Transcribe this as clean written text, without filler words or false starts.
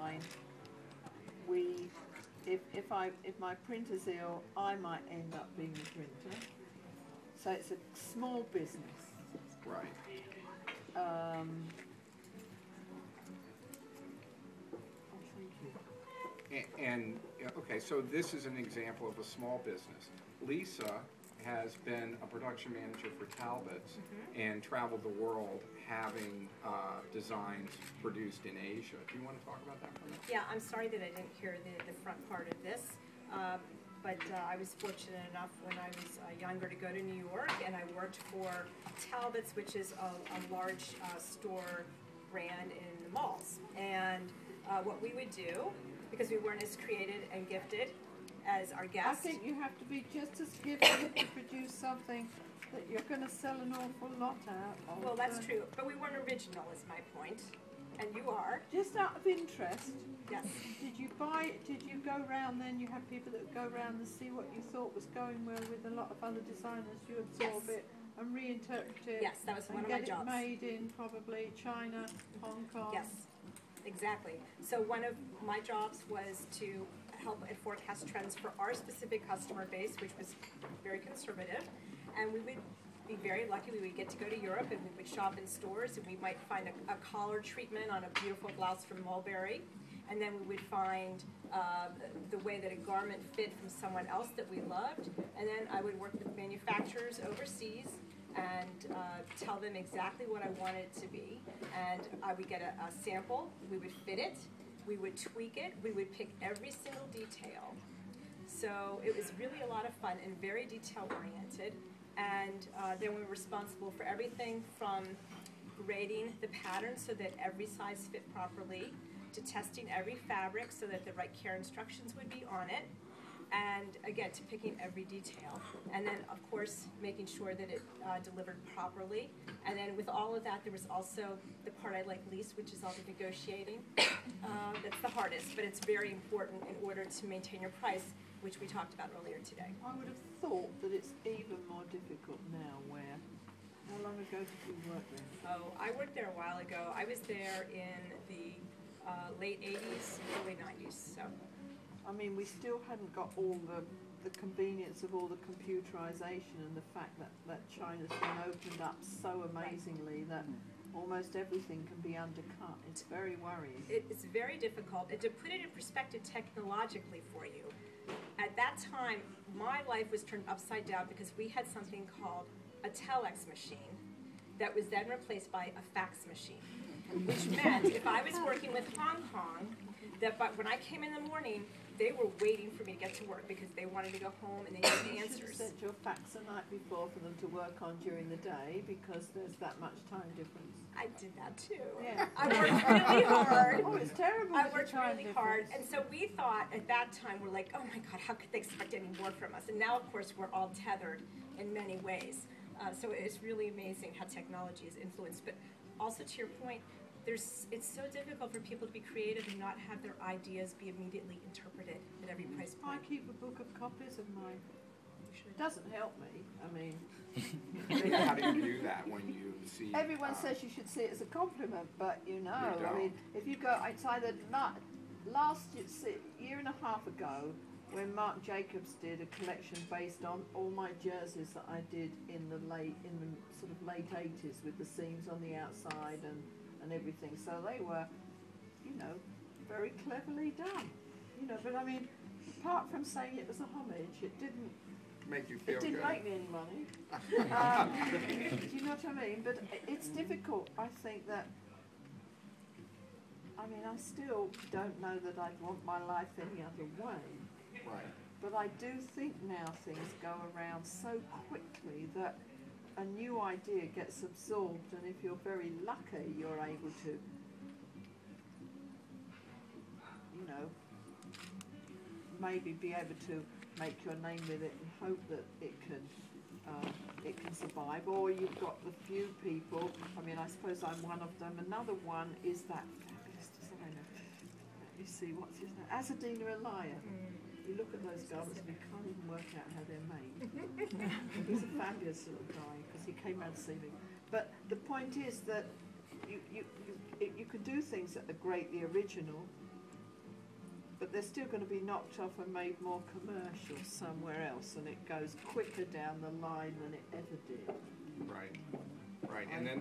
line, if my printer's ill, I might end up being the printer. So it's a small business. Right. Oh, thank you. And okay, so this is an example of a small business. Lisa has been a production manager for Talbot's and traveled the world having designs produced in Asia. Do you want to talk about that for a minute? Yeah, I'm sorry that I didn't hear the front part of this, but I was fortunate enough when I was younger to go to New York, and I worked for Talbot's, which is a large store brand in the malls. And what we would do, because we weren't as creative and gifted as our guests. I think you have to be just as gifted to produce something that you're going to sell an awful lot out of. Well, that's true, but we weren't original, is my point. And you are. Just out of interest, yes. Did you go round then, you had people that would go round and see what you thought was going well with a lot of other designers, you absorb it and reinterpret it? Yes, that was one of my jobs. And get it made in probably China, Hong Kong. Yes, exactly. So one of my jobs was to help and forecast trends for our specific customer base, which was very conservative. And we would be very lucky. We would get to go to Europe and we would shop in stores, and we might find a collar treatment on a beautiful blouse from Mulberry. And then we would find the way that a garment fit from someone else that we loved. And then I would work with manufacturers overseas and tell them exactly what I wanted it to be. And I would get a sample, we would fit it, we would tweak it, we would pick every single detail. So it was really a lot of fun and very detail oriented. And then we were responsible for everything from grading the pattern so that every size fit properly, to testing every fabric so that the right care instructions would be on it, and again, to picking every detail. And then, of course, making sure that it delivered properly. And then with all of that, there was also the part I like least, which is all the negotiating. That's the hardest, but it's very important in order to maintain your price, which we talked about earlier today. I would have thought that it's even more difficult now. How long ago did you work there? Oh, I worked there a while ago. I was there in the late 80s, early 90s. So, I mean, we still hadn't got all the convenience of all the computerization and the fact that China's been opened up so amazingly that almost everything can be undercut. It's very worrying. It's very difficult. And to put it in perspective technologically for you, at that time, my life was turned upside down because we had something called a telex machine that was then replaced by a fax machine, which meant if I was working with Hong Kong, that when I came in the morning, they were waiting for me to get to work because they wanted to go home and they needed answers. You should have sent your fax the night before for them to work on during the day because there's that much time difference. I did that too. Yeah. I worked really hard. Oh, it's terrible. I worked really hard. And so we thought at that time, we're like, oh my God, how could they expect any more from us? And now, of course, we're all tethered in many ways. So it's really amazing how technology is influenced. But also to your point, it's so difficult for people to be creative and not have their ideas be immediately interpreted at every price point. I keep a book of copies of mine. It doesn't help me. I mean, how do you do that when you see? Everyone says you should see it as a compliment, but you know, You I mean, if you go, it's either last year and a half ago, when Marc Jacobs did a collection based on all my jerseys that I did in the sort of late 80s with the seams on the outside and everything. So they were, you know, very cleverly done. You know, but I mean, apart from saying it was a homage, it didn't make you feel good. It didn't make me any money. Do you know what I mean? But it's difficult. I think that, I mean, I still don't know that I'd want my life any other way. Right. But I do think now things go around so quickly that a new idea gets absorbed, and if you're very lucky, you're able to, you know, maybe be able to make your name with it and hope that it can survive. Or you've got the few people, I mean, I suppose I'm one of them. Another one is that fabulous designer. Let me see, what's his name? Azzedine Elia. You look at those garments and you can't even work out how they're made. He's a fabulous little guy because he came round to see me. But the point is that you can do things that are greatly original, but they're still going to be knocked off and made more commercial somewhere else, and it goes quicker down the line than it ever did. Right, right. And then